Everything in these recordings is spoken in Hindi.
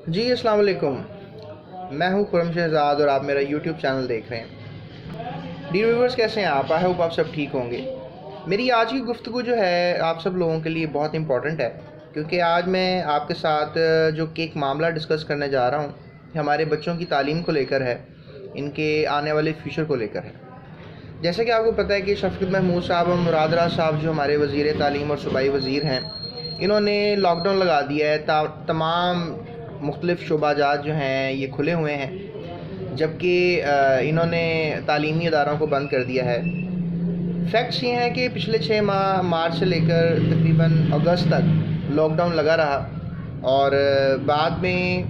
जी अस्सलाम वालेकुम। मैं हूँ खुरम शहजाद और आप मेरा यूट्यूब चैनल देख रहे हैं। डियर व्यूवर्स, कैसे हैं आप? आई होप आप सब ठीक होंगे। मेरी आज की गुफ्तगू जो है आप सब लोगों के लिए बहुत इंपॉर्टेंट है, क्योंकि आज मैं आपके साथ जो कि एक मामला डिस्कस करने जा रहा हूँ, हमारे बच्चों की तालीम को लेकर है, इनके आने वाले फ्यूचर को लेकर है। जैसे कि आपको पता है कि शफ़क़त महमूद साहब और मुराद राज साहब जो हमारे वज़ीर तालीम और सूबाई वज़ीर हैं, इन्होंने लॉकडाउन लगा दिया है। तमाम मुख्तलिफ़ शोबाजात जो हैं ये खुले हुए हैं, जबकि इन्होंने तालीमी इदारों को बंद कर दिया है। फैक्ट्स ये हैं कि पिछले 6 माह मार्च से लेकर तकरीबन अगस्त तक लॉकडाउन लगा रहा, और बाद में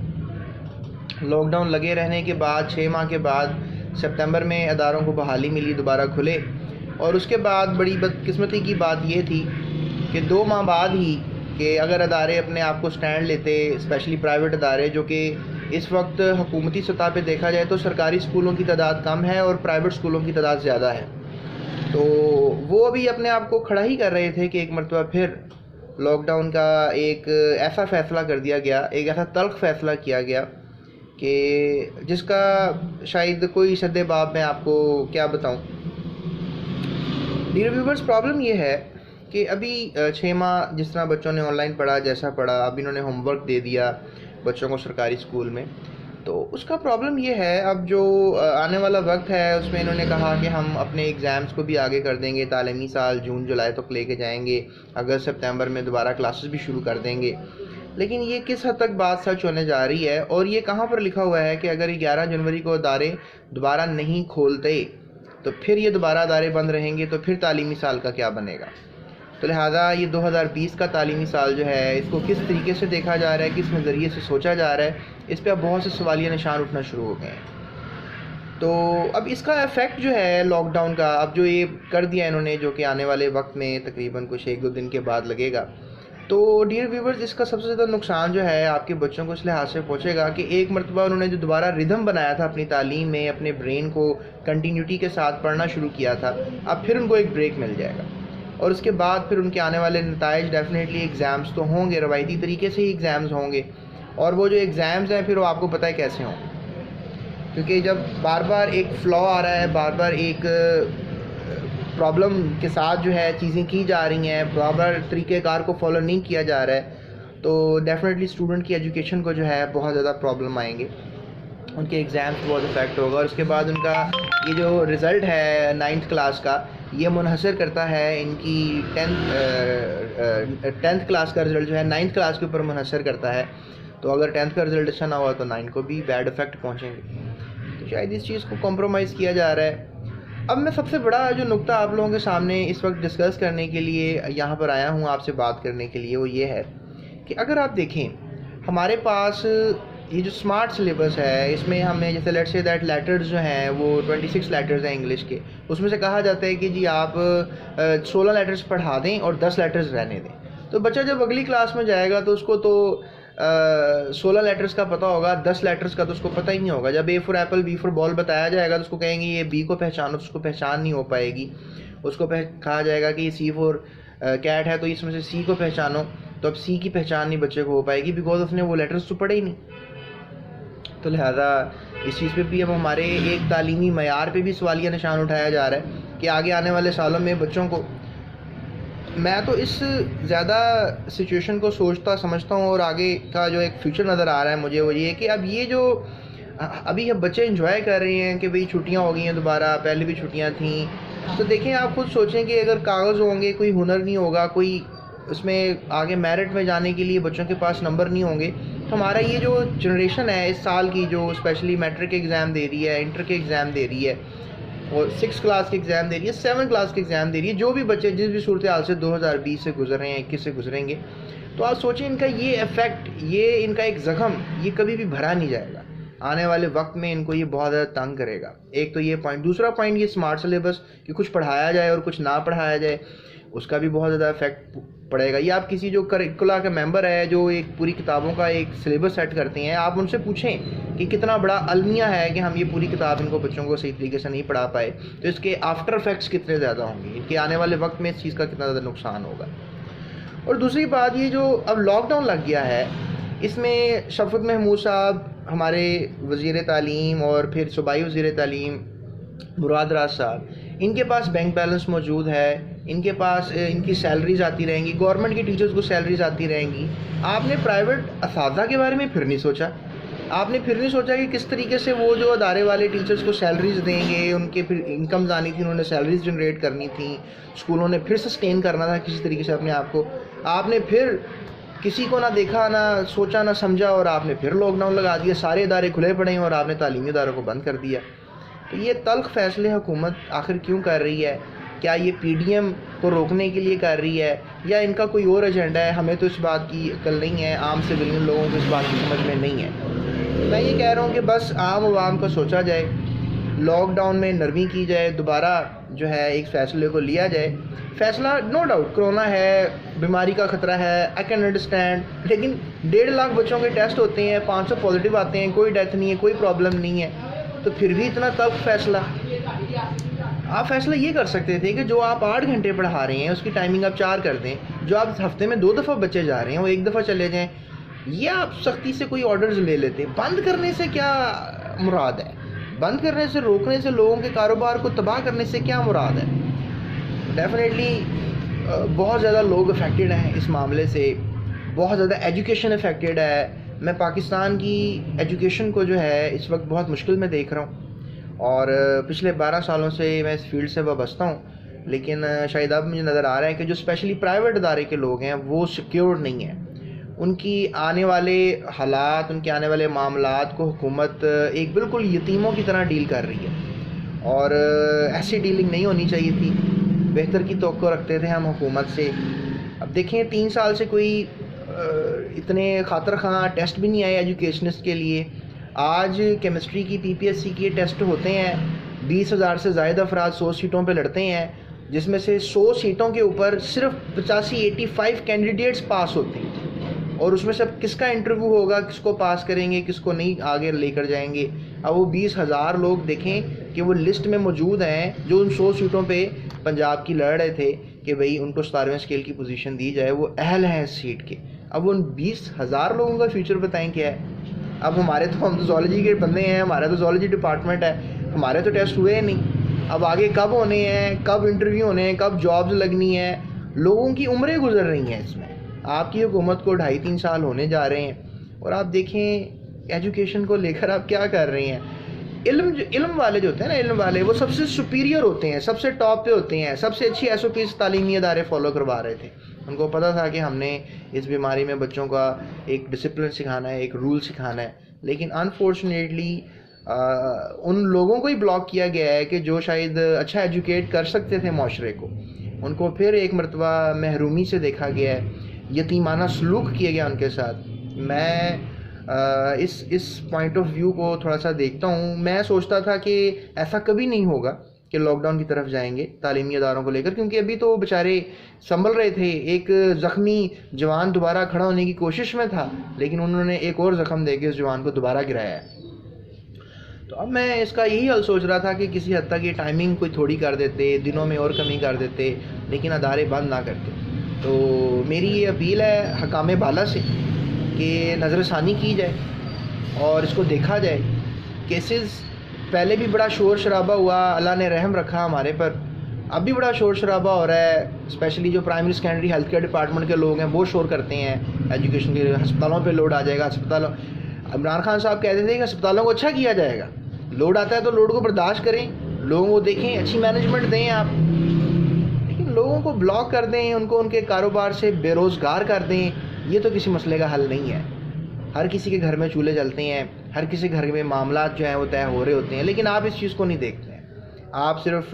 लॉकडाउन लगे रहने के बाद 6 माह के बाद सितंबर में अदारों को बहाली मिली, दोबारा खुले। और उसके बाद बड़ी बदकिस्मती की बात ये थी कि 2 माह बाद ही कि अगर अदारे अपने आप को स्टैंड लेते, स्पेशली प्राइवेट अदारे, जो कि इस वक्त हुकूमती सतह पे देखा जाए तो सरकारी स्कूलों की तादाद कम है और प्राइवेट स्कूलों की तादाद ज़्यादा है, तो वो अभी अपने आप को खड़ा ही कर रहे थे कि एक मरतबा फिर लॉकडाउन का एक ऐसा फ़ैसला कर दिया गया, एक ऐसा तल्ख़ फ़ैसला किया गया कि जिसका शायद कोई सद्दे-बाब मैं आपको क्या बताऊं। डियर व्यूवर्स, प्रॉब्लम ये है कि अभी 6 माह जिस तरह बच्चों ने ऑनलाइन पढ़ा, जैसा पढ़ा, अब इन्होंने होमवर्क दे दिया बच्चों को सरकारी स्कूल में, तो उसका प्रॉब्लम ये है अब जो आने वाला वक्त है उसमें इन्होंने कहा कि हम अपने एग्ज़ाम्स को भी आगे कर देंगे, तालीमी साल जून जुलाई तक लेके जाएंगे, अगस्त सितंबर में दोबारा क्लासेस भी शुरू कर देंगे। लेकिन ये किस हद तक बात सच होने जा रही है, और ये कहाँ पर लिखा हुआ है कि अगर 11 जनवरी को अदारे दोबारा नहीं खोलते तो फिर ये दोबारा अदारे बंद रहेंगे, तो फिर तालीमी साल का क्या बनेगा? तो लिहाजा ये 2020 का तालीमी साल जो है, इसको किस तरीके से देखा जा रहा है, किस नज़रिए से सोचा जा रहा है, इस पर अब बहुत से सवालिया निशान उठना शुरू हो गए हैं। तो अब इसका इफ़ेक्ट जो है लॉकडाउन का, अब जो ये कर दिया इन्होंने, जो कि आने वाले वक्त में तकरीबन कुछ 1-2 दिन के बाद लगेगा, तो डियर व्यूवर्स, इसका सबसे ज़्यादा नुकसान जो है आपके बच्चों को इस लिहाज से पहुँचेगा कि एक मरतबा उन्होंने जो दोबारा रिदम बनाया था अपनी तालीम में, अपने ब्रेन को कंटिन्यूटी के साथ पढ़ना शुरू किया था, अब फिर उनको एक ब्रेक मिल जाएगा, और उसके बाद फिर उनके आने वाले नताइज डेफिनेटली एग्ज़ाम्स तो होंगे, रवायती तरीके से ही एग्ज़ाम्स होंगे, और वो जो एग्ज़ाम्स हैं फिर वो आपको पता है कैसे होंगे, क्योंकि जब बार बार एक फ़्लॉ आ रहा है, बार बार एक प्रॉब्लम के साथ जो है चीज़ें की जा रही हैं, बराबर तरीक़ेकार को फॉलो नहीं किया जा रहा है, तो डेफिनेटली स्टूडेंट की एजुकेशन को जो है बहुत ज़्यादा प्रॉब्लम आएंगे, उनके एग्ज़ाम्स बहुत इफेक्ट होगा, और उसके बाद उनका ये जो रिज़ल्ट है 9th क्लास का, ये मुनहसर करता है इनकी 10th क्लास का रिज़ल्ट जो है 9th क्लास के ऊपर मुनहसर करता है। तो अगर 10th का रिज़ल्ट अच्छा ना हुआ तो 9 को भी बैड इफ़ेक्ट पहुँचेंगे। तो शायद इस चीज़ को कॉम्प्रोमाइज़ किया जा रहा है। अब मैं सबसे बड़ा जो नुक्ता आप लोगों के सामने इस वक्त डिस्कस करने के लिए यहाँ पर आया हूँ, आपसे बात करने के लिए, वो ये है कि अगर आप देखें हमारे पास ये जो स्मार्ट सिलेबस है, इसमें हमें जैसे लेट्स से दैट लेटर्स जो हैं वो 26 लेटर्स हैं इंग्लिश के, उसमें से कहा जाता है कि जी आप 16 लेटर्स पढ़ा दें और 10 लेटर्स रहने दें। तो बच्चा जब अगली क्लास में जाएगा तो उसको तो 16 लेटर्स का पता होगा, 10 लेटर्स का तो उसको पता ही नहीं होगा। जब A for apple, B for ball बताया जाएगा तो उसको कहेंगे ये बी को पहचानो, तो उसको पहचान नहीं हो पाएगी। उसको कहा जाएगा कि ये सी फॉर कैट है तो इसमें से सी को पहचानो, तो अब सी की पहचान नहीं बच्चे को हो पाएगी, बिकॉज उसने वो लेटर्स तो पढ़े ही नहीं। तो लिहाजा इस चीज़ पे भी अब हमारे एक तालीमी मयार पे भी सवालिया निशान उठाया जा रहा है कि आगे आने वाले सालों में बच्चों को, मैं तो इस ज़्यादा सिचुएशन को सोचता समझता हूँ, और आगे का जो एक फ्यूचर नज़र आ रहा है मुझे वो ये कि अब ये जो अभी अब बच्चे एंजॉय कर रहे हैं कि भाई छुट्टियाँ हो गई हैं दोबारा, पहले भी छुट्टियाँ थीं, तो देखें आप खुद सोचें कि अगर कागज़ होंगे, कोई हुनर नहीं होगा, कोई उसमें आगे मेरिट में जाने के लिए बच्चों के पास नंबर नहीं होंगे, तो हमारा ये जो जनरेशन है इस साल की, जो स्पेशली मैट्रिक के एग्ज़ाम दे रही है, इंटर के एग्ज़ाम दे रही है, और 6 क्लास के एग्ज़ाम दे रही है, 7 क्लास के एग्ज़ाम दे रही है, जो भी बच्चे जिस भी सूरत हाल से 2020 से गुजर रहे हैं, 21 से गुजरेंगे, तो आप सोचें इनका ये इफ़ेक्ट, ये इनका एक ज़ख्म, ये कभी भी भरा नहीं जाएगा। आने वाले वक्त में इनको ये बहुत ज़्यादा तंग करेगा। एक तो ये पॉइंट, दूसरा पॉइंट ये स्मार्ट सिलेबस कि कुछ पढ़ाया जाए और कुछ ना पढ़ाया जाए, उसका भी बहुत ज़्यादा इफेक्ट पड़ेगा। ये आप किसी जो करिकुला के मेंबर है, जो एक पूरी किताबों का एक सिलेबस सेट करते हैं, आप उनसे पूछें कि कितना बड़ा अलमिया है कि हम ये पूरी किताब इनको बच्चों को सही तरीके से नहीं पढ़ा पाए, तो इसके आफ्टर इफेक्ट्स कितने ज़्यादा होंगे, इनके आने वाले वक्त में इस चीज़ का कितना ज़्यादा नुकसान होगा। और दूसरी बात, ये जो अब लॉकडाउन लग गया है, इसमें शफ़क़त महमूद साहब हमारे वज़ीर तालीम और फिर सूबाई वज़ीर तालीम मुराद राज साहब, इनके पास बैंक बैलेंस मौजूद है, इनके पास इनकी सैलरीज आती रहेंगी, गवर्नमेंट के टीचर्स को सैलरीज आती रहेंगी। आपने प्राइवेट असातिज़ा के बारे में फिर नहीं सोचा। आपने फिर नहीं सोचा कि किस तरीके से वो जो अदारे वाले टीचर्स को सैलरीज देंगे, उनके फिर इनकम्स आनी थी, उन्होंने सैलरीज जनरेट करनी थी, स्कूलों ने फिर सस्टेन करना था किसी तरीके से अपने आप को। आपने फिर किसी को ना देखा, ना सोचा, ना समझा, और आपने फिर लॉकडाउन लगा दिया। सारे इदारे खुले पड़े हैं और आपने तालीमी इदारों को बंद कर दिया। तो ये तल्ख फ़ैसले हुकूमत आखिर क्यों कर रही है? क्या ये पीडीएम को रोकने के लिए कर रही है या इनका कोई और एजेंडा है? हमें तो इस बात की अक्ल नहीं है, आम सिविलियन लोगों को इस बात की समझ में नहीं है। मैं ये कह रहा हूँ कि बस आम आवाम का सोचा जाए, लॉकडाउन में नरमी की जाए, दोबारा जो है एक फ़ैसले को लिया जाए। फ़ैसला नो डाउट कोरोना है, बीमारी का ख़तरा है, आई कैन अंडरस्टैंड, लेकिन 1.5 लाख बच्चों के टेस्ट होते हैं, 500 पॉजिटिव आते हैं, कोई डेथ नहीं है, कोई प्रॉब्लम नहीं है, तो फिर भी इतना तल्ख फ़ैसला। आप फ़ैसला ये कर सकते थे कि जो आप 8 घंटे पढ़ा रहे हैं उसकी टाइमिंग आप 4 कर दें, जो आप हफ्ते में 2 दफ़ा बच्चे जा रहे हैं वो 1 दफ़ा चले जाएं, या आप सख्ती से कोई ऑर्डर्स ले लेते। बंद करने से क्या मुराद है? बंद करने से, रोकने से, लोगों के कारोबार को तबाह करने से क्या मुराद है? डेफिनेटली बहुत ज़्यादा लोग अफेक्टेड हैं इस मामले से, बहुत ज़्यादा एजुकेशन अफेक्टेड है। मैं पाकिस्तान की एजुकेशन को जो है इस वक्त बहुत मुश्किल में देख रहा हूँ, और पिछले 12 सालों से मैं इस फील्ड से वाबस्ता हूँ, लेकिन शायद अब मुझे नज़र आ रहा है कि जो स्पेशली प्राइवेट इदारे के लोग हैं वो सिक्योर्ड नहीं हैं। उनकी आने वाले हालात, उनके आने वाले मामलात को हुकूमत एक बिल्कुल यतीमों की तरह डील कर रही है, और ऐसी डीलिंग नहीं होनी चाहिए थी। बेहतर की तवक्को रखते थे हम हुकूमत से। अब देखें 3 साल से कोई इतने खातर खां टेस्ट भी नहीं आए एजुकेशनिस्ट के लिए। आज केमिस्ट्री की पीपीएससी के टेस्ट होते हैं, 20,000 से ज़ायद अफराद 100 सीटों पे लड़ते हैं, जिसमें से 100 सीटों के ऊपर सिर्फ 85 कैंडिडेट्स पास होते हैं, और उसमें से अब किसका इंटरव्यू होगा, किसको पास करेंगे, किसको नहीं आगे लेकर जाएंगे। अब वो 20,000 लोग देखें कि वो लिस्ट में मौजूद हैं जो उन 100 सीटों पे पंजाब की लड़ रहे थे कि भाई उनको 17वें स्केल की पोजीशन दी जाए, वो अहल हैं इस सीट के। अब उन 20,000 लोगों का फ्यूचर बताएं क्या है? अब हमारे तो, हम तो ज़ूलॉजी के बंदे हैं, हमारा तो ज़ूलॉजी डिपार्टमेंट है, हमारे तो टेस्ट हुए नहीं। अब आगे कब होने हैं, कब इंटरव्यू होने हैं, कब जॉब्स लगनी है, लोगों की उम्रें गुजर रही हैं इसमें। आपकी हुकूमत को 2.5-3 साल होने जा रहे हैं, और आप देखें एजुकेशन को लेकर आप क्या कर रहे हैं। इल्म वाले जो होते हैं ना, इल्म वाले वो सबसे सुपीरियर होते हैं, सबसे टॉप पे होते हैं, सबसे अच्छी SOPs तालीमी अदारे फॉलो करवा रहे थे। उनको पता था कि हमने इस बीमारी में बच्चों का एक डिसिप्लिन सिखाना है, एक रूल सिखाना है, लेकिन अनफॉर्चुनेटली उन लोगों को ही ब्लॉक किया गया है कि जो शायद अच्छा एजुकेट कर सकते थे माशरे को, उनको फिर एक मरतबा महरूमी से देखा गया है, यतीमाना सलूक किया गया उनके साथ। मैं इस पॉइंट ऑफ व्यू को थोड़ा सा देखता हूँ। मैं सोचता था कि ऐसा कभी नहीं होगा कि लॉकडाउन की तरफ जाएंगे तालीमी अदारों को लेकर, क्योंकि अभी तो बेचारे संभल रहे थे। एक ज़ख्मी जवान दोबारा खड़ा होने की कोशिश में था, लेकिन उन्होंने एक और ज़ख्म देके उस जवान को दोबारा गिराया है। तो अब मैं इसका यही हल सोच रहा था कि किसी हद तक ये टाइमिंग कोई थोड़ी कर देते, दिनों में और कमी कर देते, लेकिन अदारे बंद ना करते। तो मेरी ये अपील है हकाम बाला से कि नज़रसानी की जाए और इसको देखा जाए। केसेस पहले भी बड़ा शोर शराबा हुआ, अल्लाह ने रहम रखा हमारे पर, अब भी बड़ा शोर शराबा हो रहा है। स्पेशली जो primary secondary health care department के लोग हैं वो शोर करते हैं एजुकेशन के, अस्पतालों पे लोड आ जाएगा। अस्पतालों, इमरान खान साहब कहते थे कि अस्पतालों को अच्छा किया जाएगा, लोड आता है तो लोड को बर्दाश्त करें, लोगों को देखें, अच्छी मैनेजमेंट दें आप, लेकिन लोगों को ब्लॉक कर दें, उनको उनके कारोबार से बेरोज़गार कर दें, ये तो किसी मसले का हल नहीं है। हर किसी के घर में चूल्हे जलते हैं, हर किसी घर में मामलात जो हैं वो तय हो रहे होते हैं, लेकिन आप इस चीज़ को नहीं देखते हैं। आप सिर्फ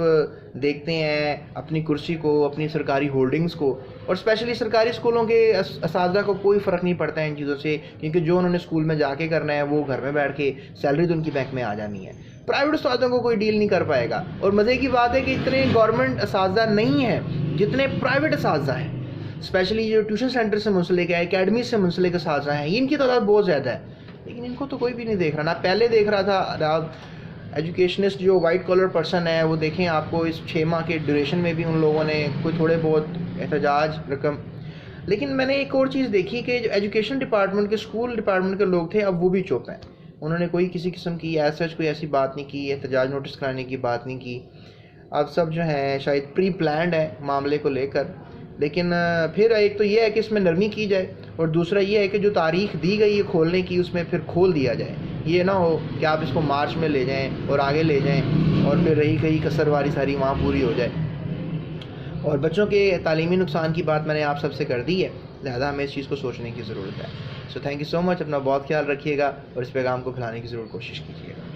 देखते हैं अपनी कुर्सी को, अपनी सरकारी होल्डिंग्स को, और स्पेशली सरकारी स्कूलों के असातिज़ा को कोई फ़र्क नहीं पड़ता है इन चीज़ों से, क्योंकि जो उन्होंने स्कूल में जाके करना है वो घर में बैठ के सैलरी तो उनकी बैंक में आ जानी है। प्राइवेट उस्तादों को कोई डील नहीं कर पाएगा। और मज़े की बात है कि इतने गवर्नमेंट असातिज़ा नहीं हैं जितने प्राइवेट असातिज़ा हैं। स्पेशली जो ट्यूशन सेंटर से मुंसलिक है, एकेडमी से मुंसलिक असातिज़ा हैं, इनकी तादाद बहुत ज़्यादा है, लेकिन इनको तो कोई भी नहीं देख रहा। ना पहले देख रहा था। आप एजुकेशनिस्ट जो वाइट कॉलर पर्सन है वो देखें, आपको इस 6 माह के ड्यूरेशन में भी उन लोगों ने कोई थोड़े बहुत एहतजाज रकम लेकिन मैंने एक और चीज़ देखी कि जो एजुकेशन डिपार्टमेंट के, स्कूल डिपार्टमेंट के लोग थे, अब वो भी चुप हैं। उन्होंने कोई किसी किस्म की सच कोई ऐसी बात नहीं की, एहतजाज नोटिस कराने की बात नहीं की। अब सब जो है शायद प्री प्लान्ड है मामले को लेकर। लेकिन फिर एक तो ये है कि इसमें नरमी की जाए, और दूसरा ये है कि जो तारीख दी गई है खोलने की, उसमें फिर खोल दिया जाए। ये ना हो कि आप इसको मार्च में ले जाएं और आगे ले जाएं और फिर रही कहीं कसरवारी सारी वहाँ पूरी हो जाए। और बच्चों के तालीमी नुकसान की बात मैंने आप सबसे कर दी है, लिहाजा हमें इस चीज़ को सोचने की ज़रूरत है। So thank you so much, अपना बहुत ख्याल रखिएगा और इस पैगाम को फैलाने की ज़रूर कोशिश कीजिएगा।